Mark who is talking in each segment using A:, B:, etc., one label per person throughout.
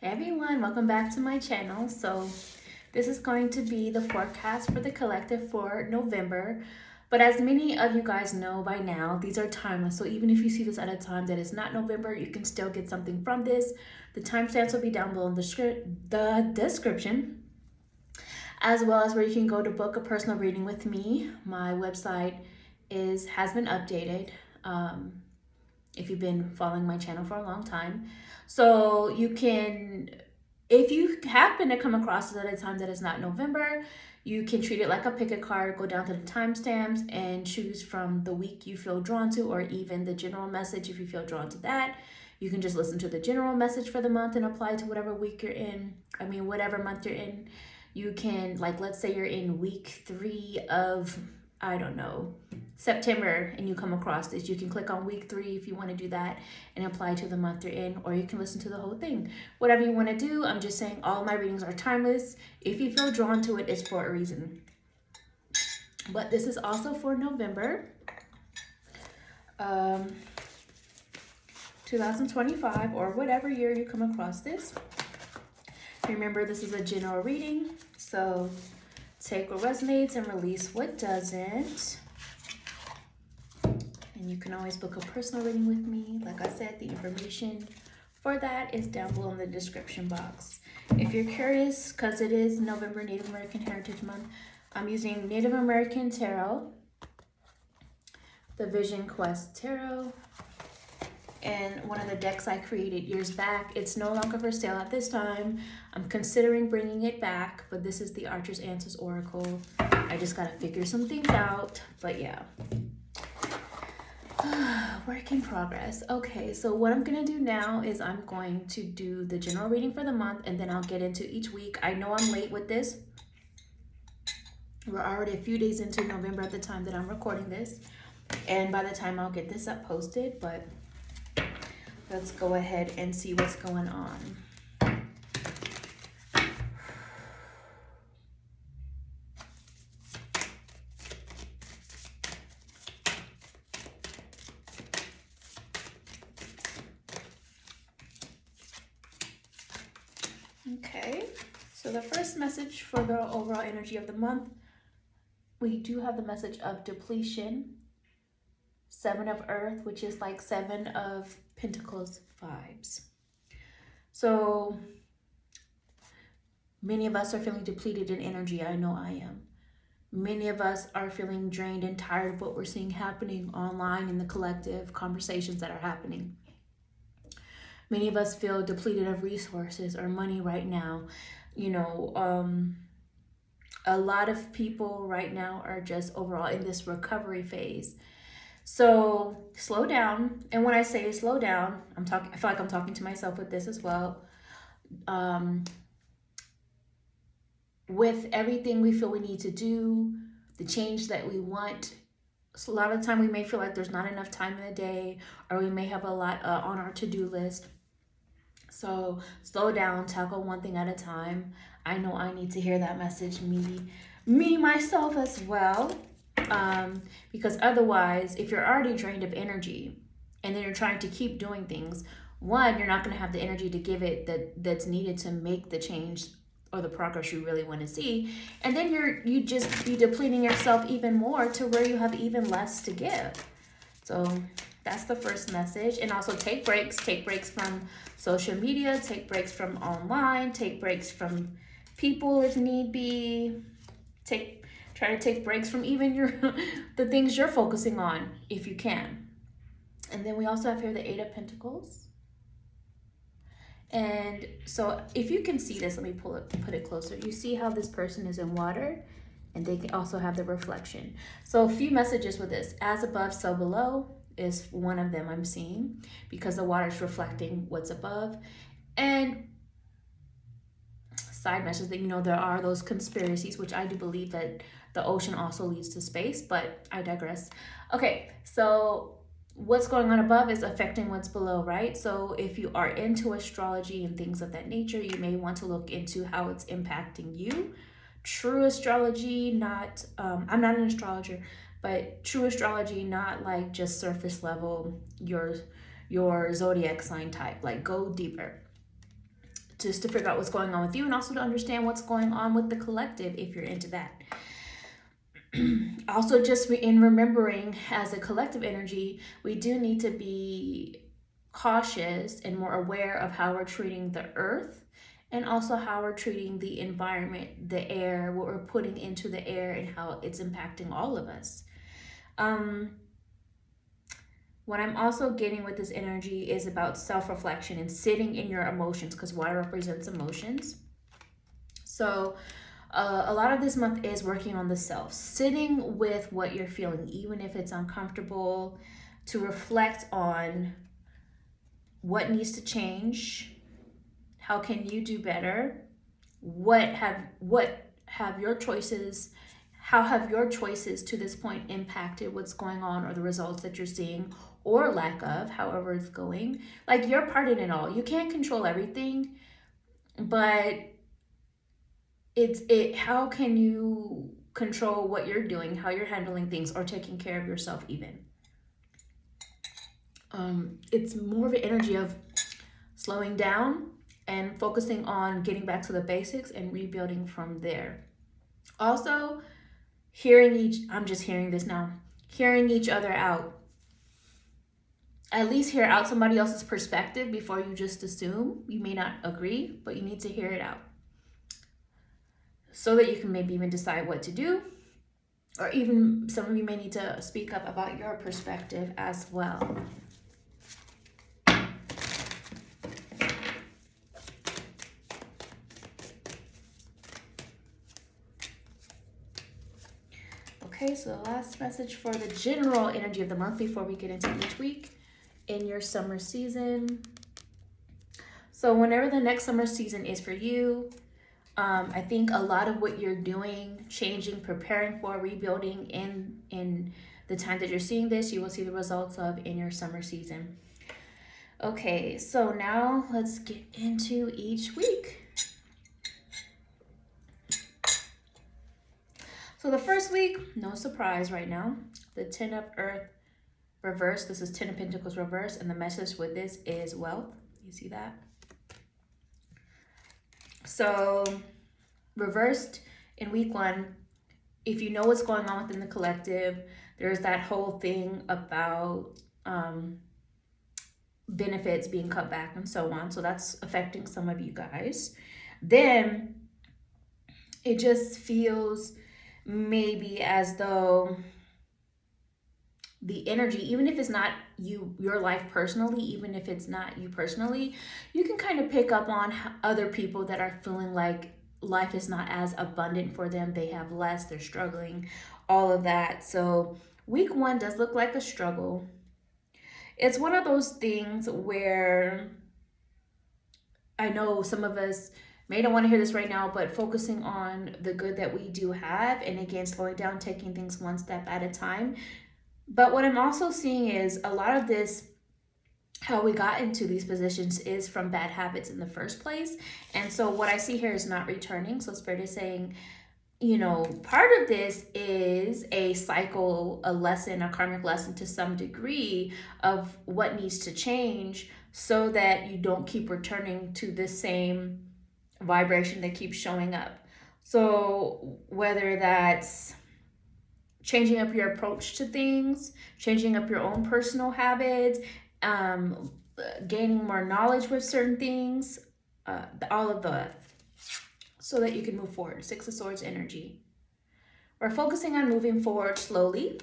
A: Hey everyone, welcome back to my channel. So this is going to be the forecast for the collective for November. But as many of you guys know by now, these are timeless. So even if you see this at a time that is not November, you can still get something from this. The timestamps will be down below in the description, as well as where you can go to book a personal reading with me. My website has been updated. If you've been following my channel for a long time. So you can, if you happen to come across it at a time that is not November, you can treat it like a pick a card, go down to the timestamps and choose from the week you feel drawn to, or even the general message if you feel drawn to that. You can just listen to the general message for the month and apply to whatever week you're in. Whatever month you're in. You can, like, let's say you're in week 3 of, I don't know, September, and you come across this, you can click on week 3 if you want to do that and apply to the month you're in, or you can listen to the whole thing. Whatever you want to do. I'm just saying all my readings are timeless. If you feel drawn to it, it's for a reason. But this is also for November 2025, or whatever year you come across this. Remember, this is a general reading, so take what resonates and release what doesn't. And you can always book a personal reading with me. Like I said, the information for that is down below in the description box. If you're curious, because it is November Native American Heritage Month, I'm using Native American Tarot, the Vision Quest Tarot, and one of the decks I created years back. It's no longer for sale at this time. I'm considering bringing it back, but this is the Archer's Answers Oracle. I just gotta figure some things out, but yeah. Work in progress. Okay, so what I'm gonna do now is I'm going to do the general reading for the month, and then I'll get into each week. I know I'm late with this. We're already a few days into November at the time that I'm recording this, and by the time I'll get this up posted, but let's go ahead and see what's going on. Okay, so the first message for the overall energy of the month, we do have the message of depletion, 7 of Earth, which is like 7 of Pentacles vibes. So many of us are feeling depleted in energy. I know I am. Many of us are feeling drained and tired of what we're seeing happening online in the collective conversations that are happening. Many of us feel depleted of resources or money right now. A lot of people right now are just overall in this recovery phase. So slow down. And when I say slow down, I feel like I'm talking to myself with this as well. With everything we feel we need to do, the change that we want, so a lot of the time we may feel like there's not enough time in the day, or we may have a lot on our to-do list. So slow down, tackle one thing at a time. I know I need to hear that message, me myself as well. Because otherwise, if you're already drained of energy and then you're trying to keep doing things, one, you're not going to have the energy to give it that's needed to make the change or the progress you really want to see. And then you just be depleting yourself even more to where you have even less to give. So that's the first message. And also take breaks from social media, take breaks from online, take breaks from people if need be. Try to take breaks from even the things you're focusing on if you can. And then we also have here the 8 of Pentacles. And so if you can see this, let me put it closer. You see how this person is in water, and they can also have the reflection. So a few messages with this. As above, so below is one of them I'm seeing, because the water is reflecting what's above. And side message that, there are those conspiracies, which I do believe that the ocean also leads to space, but I digress. Okay, so what's going on above is affecting what's below, right? So if you are into astrology and things of that nature, you may want to look into how it's impacting you. True astrology, not, I'm not an astrologer, but true astrology, not like just surface level, your zodiac sign type, like go deeper. just to figure out what's going on with you, and also to understand what's going on with the collective if you're into that. Also, just in remembering, as a collective energy, we do need to be cautious and more aware of how we're treating the earth, and also how we're treating the environment, the air, what we're putting into the air, and how it's impacting all of us. What I'm also getting with this energy is about self-reflection and sitting in your emotions, because water represents emotions. So a lot of this month is working on the self, sitting with what you're feeling, even if it's uncomfortable, to reflect on what needs to change, how can you do better, how have your choices to this point impacted what's going on, or the results that you're seeing, or lack of, however it's going. Like, you're part in it all. You can't control everything, but how can you control what you're doing, how you're handling things, or taking care of yourself even. It's more of an energy of slowing down and focusing on getting back to the basics and rebuilding from there. Also, hearing each other out. At least hear out somebody else's perspective before you just assume. You may not agree, but you need to hear it out, so that you can maybe even decide what to do, or even some of you may need to speak up about your perspective as well. Okay, so the last message for the general energy of the month before we get into each week in your summer season. So whenever the next summer season is for you, I think a lot of what you're doing, changing, preparing for, rebuilding in the time that you're seeing this, you will see the results of in your summer season. Okay, so now let's get into each week. So the first week, no surprise right now, the 10 of Earth reverse. This is 10 of Pentacles reverse, and the message with this is wealth. You see that? So reversed in week 1, if you know what's going on within the collective, there's that whole thing about benefits being cut back and so on. So that's affecting some of you guys. Then it just feels maybe as though the energy, even if it's not your life personally, even if it's not you personally, you can kind of pick up on other people that are feeling like life is not as abundant for them. They have less, they're struggling, all of that. So week 1 does look like a struggle. It's one of those things where I know some of us may not want to hear this right now, but focusing on the good that we do have, and again, slowing down, taking things one step at a time. But what I'm also seeing is a lot of this, how we got into these positions, is from bad habits in the first place. And so what I see here is not returning. So Spirit is saying, part of this is a cycle, a lesson, a karmic lesson to some degree of what needs to change, so that you don't keep returning to the same vibration that keeps showing up. So whether that's changing up your approach to things, changing up your own personal habits, gaining more knowledge with certain things, all of that, so that you can move forward. 6 of Swords energy. We're focusing on moving forward slowly,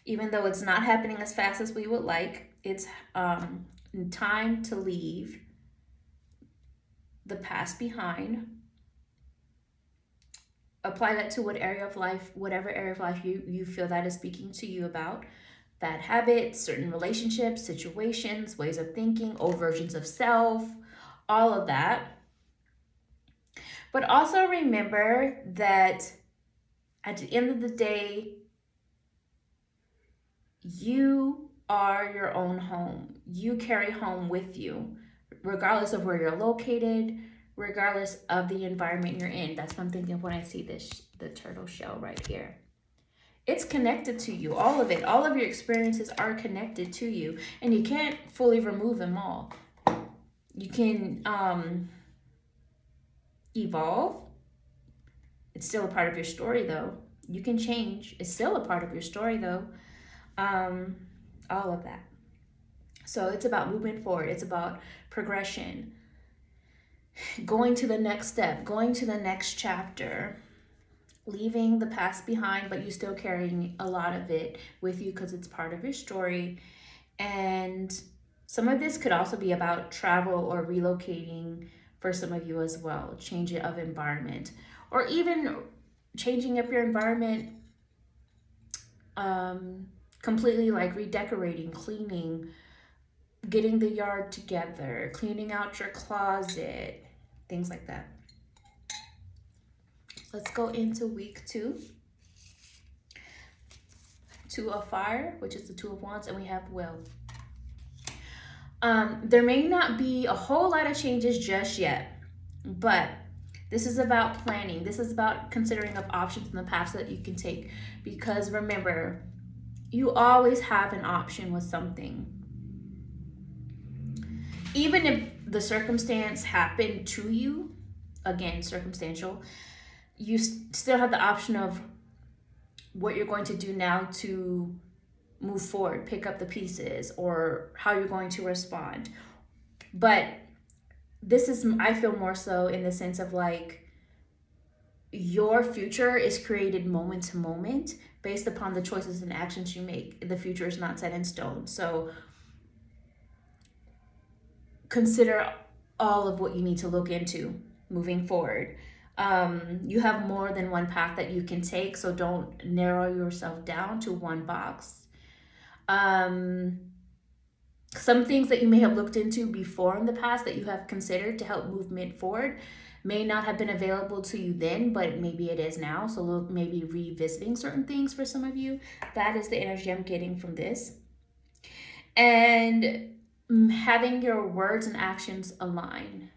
A: even though it's not happening as fast as we would like. It's time to leave the past behind. Apply that to whatever area of life you feel that is speaking to you about. Bad habits, certain relationships, situations, ways of thinking, old versions of self, all of that. But also remember that at the end of the day, you are your own home. You carry home with you, regardless of where you're located, regardless of the environment you're in. That's what I'm thinking of when I see the turtle shell right here. It's connected to you, all of it. All of your experiences are connected to you, and you can't fully remove them all. You can evolve. It's still a part of your story, though. You can change. It's still a part of your story, though. All of that. So it's about movement forward. It's about progression, going to the next step, going to the next chapter, leaving the past behind, but you still carrying a lot of it with you because it's part of your story. And some of this could also be about travel or relocating for some of you as well, change of environment, or even changing up your environment completely, like redecorating, cleaning, getting the yard together, cleaning out your closet, things like that. Let's go into week 2. 2 of fire, which is the 2 of wands, and we have will. There may not be a whole lot of changes just yet, but this is about planning. This is about considering of options in the past that you can take, because remember, you always have an option with something. Even if the circumstance happened to you, again, circumstantial, you still have the option of what you're going to do now to move forward, pick up the pieces, or how you're going to respond. But this is, I feel, more so in the sense of like, your future is created moment to moment based upon the choices and actions you make. The future is not set in stone. So consider all of what you need to look into moving forward. You have more than one path that you can take, so don't narrow yourself down to one box. Some things that you may have looked into before in the past that you have considered to help movement forward may not have been available to you then, but maybe it is now. So look, maybe revisiting certain things for some of you. That is the energy I'm getting from this. And having your words and actions align.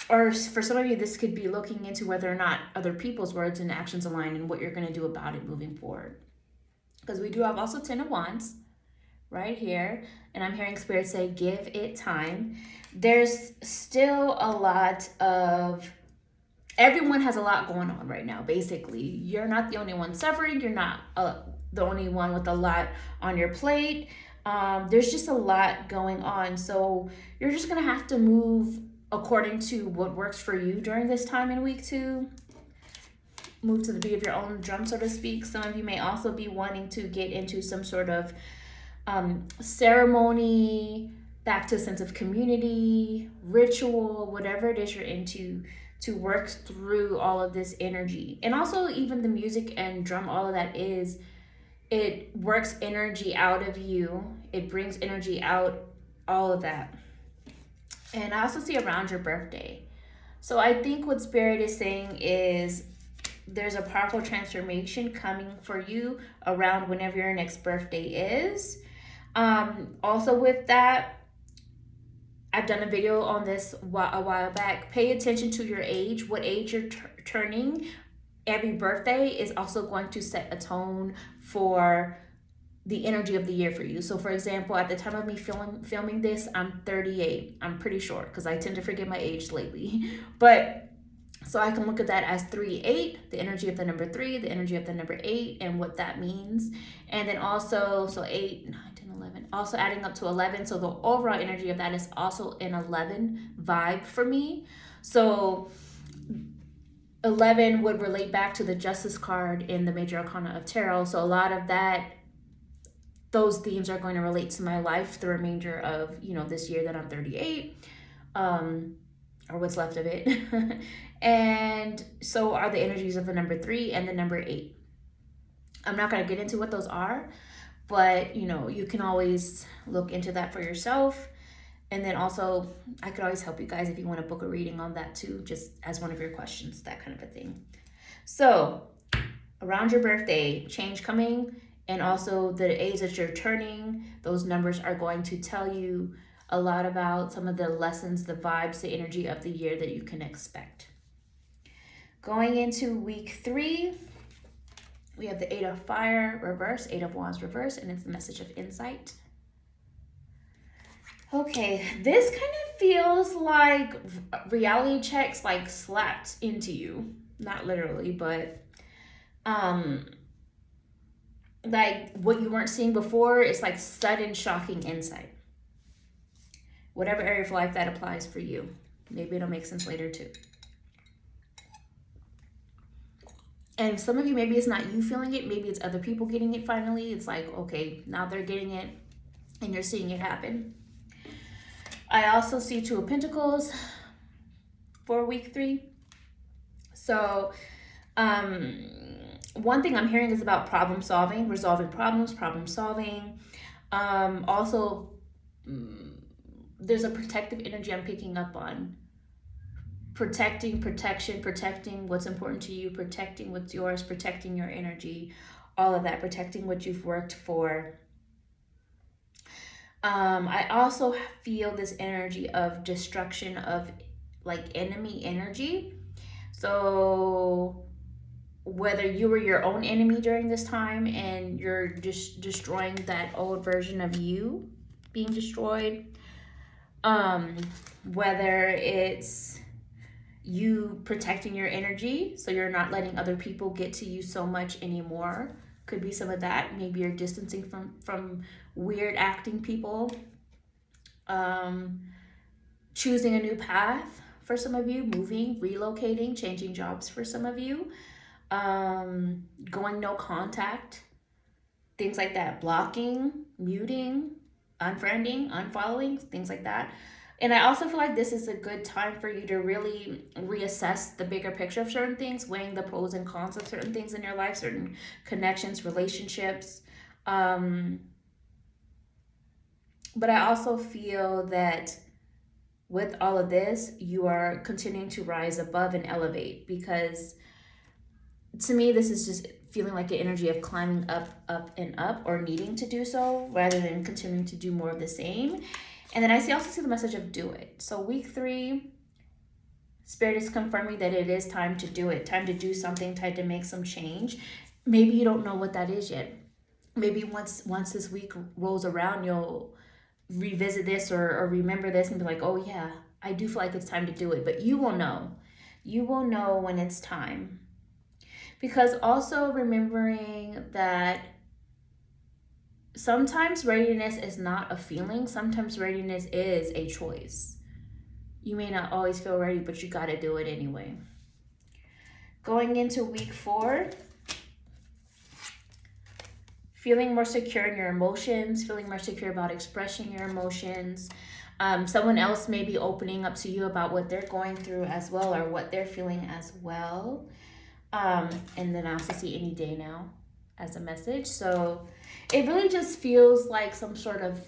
A: Or for some of you, this could be looking into whether or not other people's words and actions align and what you're going to do about it moving forward. Because we do have also 10 of wands right here. And I'm hearing Spirit say, give it time. There's still a lot of, everyone has a lot going on right now, basically. You're not the only one suffering. You're not the only one with a lot on your plate. There's just a lot going on. So you're just going to have to move according to what works for you during this time in week 2. Move to the beat of your own drum, so to speak. Some of you may also be wanting to get into some sort of ceremony, back to a sense of community, ritual, whatever it is you're into, to work through all of this energy. And also even the music and drum, all of that is, it works energy out of you. It brings energy out, all of that. And I also see around your birthday. So I think what Spirit is saying is there's a powerful transformation coming for you around whenever your next birthday is. Also with that, I've done a video on this a while back. Pay attention to your age, what age you're turning. Every birthday is also going to set a tone for the energy of the year for you. So for example, at the time of me filming this, I'm 38. I'm pretty sure because I tend to forget my age lately. But so I can look at that as 3-8, the energy of the number 3, the energy of the number 8, and what that means. And then also, so 8, 9, 10, 11, also adding up to 11. So the overall energy of that is also an 11 vibe for me. So 11 would relate back to the Justice card in the Major Arcana of Tarot. So a lot of that, those themes are going to relate to my life the remainder of, this year that I'm 38, or what's left of it. And so are the energies of the number 3 and the number 8. I'm not going to get into what those are, but you can always look into that for yourself. And then also, I could always help you guys if you want to book a reading on that too, just as one of your questions, that kind of a thing. So around your birthday, change coming, and also the age that you're turning, those numbers are going to tell you a lot about some of the lessons, the vibes, the energy of the year that you can expect. Going into week 3, we have the 8 of fire reverse, 8 of wands reverse, and it's the message of insight. Okay, this kind of feels like reality checks like slapped into you. Not literally, but um like what you weren't seeing before is like sudden shocking insight. Whatever area of life that applies for you. Maybe it'll make sense later too. And some of you, maybe it's not you feeling it, maybe it's other people getting it finally. It's like, okay, now they're getting it and you're seeing it happen. I also see Two of Pentacles for week 3. So, one thing I'm hearing is about problem solving, resolving problems, problem solving. Also, there's a protective energy I'm picking up on. Protecting what's important to you, protecting what's yours, protecting your energy, all of that, protecting what you've worked for. I also feel this energy of destruction of like enemy energy. So whether you were your own enemy during this time and you're just destroying that old version of you being destroyed, whether it's you protecting your energy so you're not letting other people get to you so much anymore, could be some of that. Maybe you're distancing from weird acting people, choosing a new path for some of you, moving, relocating, changing jobs for some of you, going no contact, things like that, blocking, muting, unfriending, unfollowing, things like that. And I also feel like this is a good time for you to really reassess the bigger picture of certain things, weighing the pros and cons of certain things in your life, certain connections, relationships. But I also feel that with all of this, you are continuing to rise above and elevate, because to me, this is just feeling like an energy of climbing up, up, and up, or needing to do so rather than continuing to do more of the same. And then I also see the message of do it. So week 3, Spirit is confirming that it is time to do it, time to do something, time to make some change. Maybe you don't know what that is yet. Maybe once this week rolls around, you'll revisit this or remember this and be like, oh yeah, I do feel like it's time to do it. But you will know. You will know when it's time. Because also remembering that sometimes readiness is not a feeling. Sometimes readiness is a choice. You may not always feel ready, but you got to do it anyway. Going into week 4, feeling more secure in your emotions, feeling more secure about expressing your emotions. Someone else may be opening up to you about what they're going through as well, or what they're feeling as well. And then I also see any day now as a message. So it really just feels like some sort of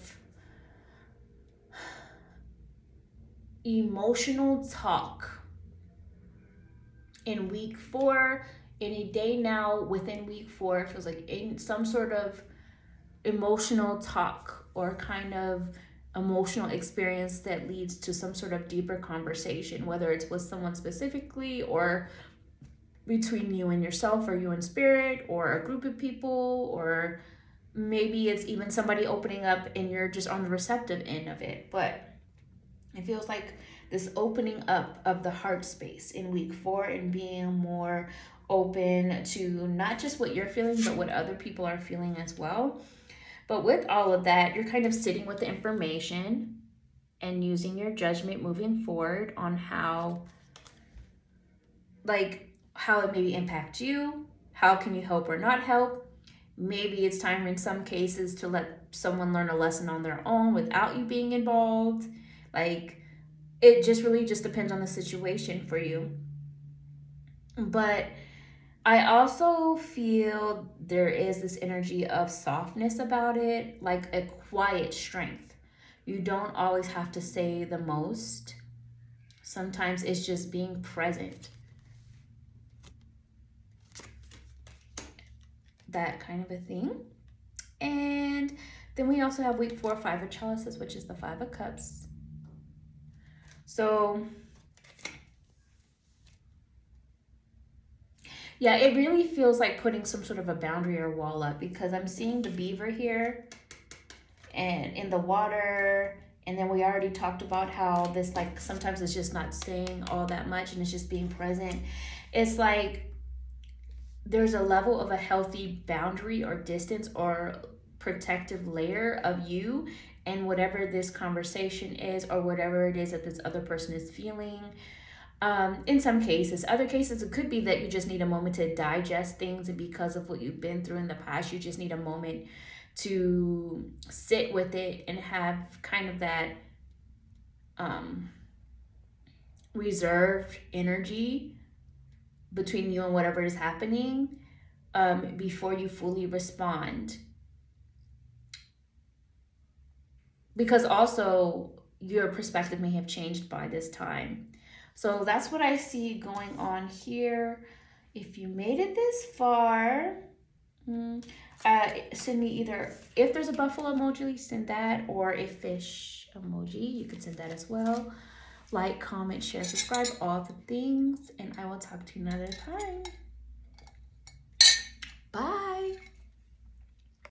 A: emotional talk in week 4. Any day now within week 4, it feels like in some sort of emotional talk or kind of emotional experience that leads to some sort of deeper conversation, whether it's with someone specifically or between you and yourself, or you and spirit, or a group of people, or maybe it's even somebody opening up and you're just on the receptive end of it. But it feels like this opening up of the heart space in week 4 and being more open to not just what you're feeling, but what other people are feeling as well. But with all of that, you're kind of sitting with the information and using your judgment moving forward on how it maybe impact you. How can you help or not help? Maybe it's time in some cases to let someone learn a lesson on their own without you being involved. Like, it just really just depends on the situation for you. But I also feel there is this energy of softness about it, like a quiet strength. You don't always have to say the most. Sometimes it's just being present. That kind of a thing. And then we also have week 4, 5 of chalices, which is the 5 of cups. So yeah, it really feels like putting some sort of a boundary or wall up, because I'm seeing the beaver here and in the water, And then we already talked about how this, like, sometimes it's just not saying all that much and it's just being present. It's like there's a level of a healthy boundary or distance or protective layer of you and whatever this conversation is or whatever it is that this other person is feeling. In some cases, other cases, it could be that you just need a moment to digest things, and because of what you've been through in the past, you just need a moment to sit with it and have kind of that reserved energy between you and whatever is happening before you fully respond. Because also your perspective may have changed by this time. So that's what I see going on here. If you made it this far, send me either, if there's a buffalo emoji, send that, or a fish emoji, you can send that as well. Like, comment, share, subscribe, all the things, and I will talk to you another time.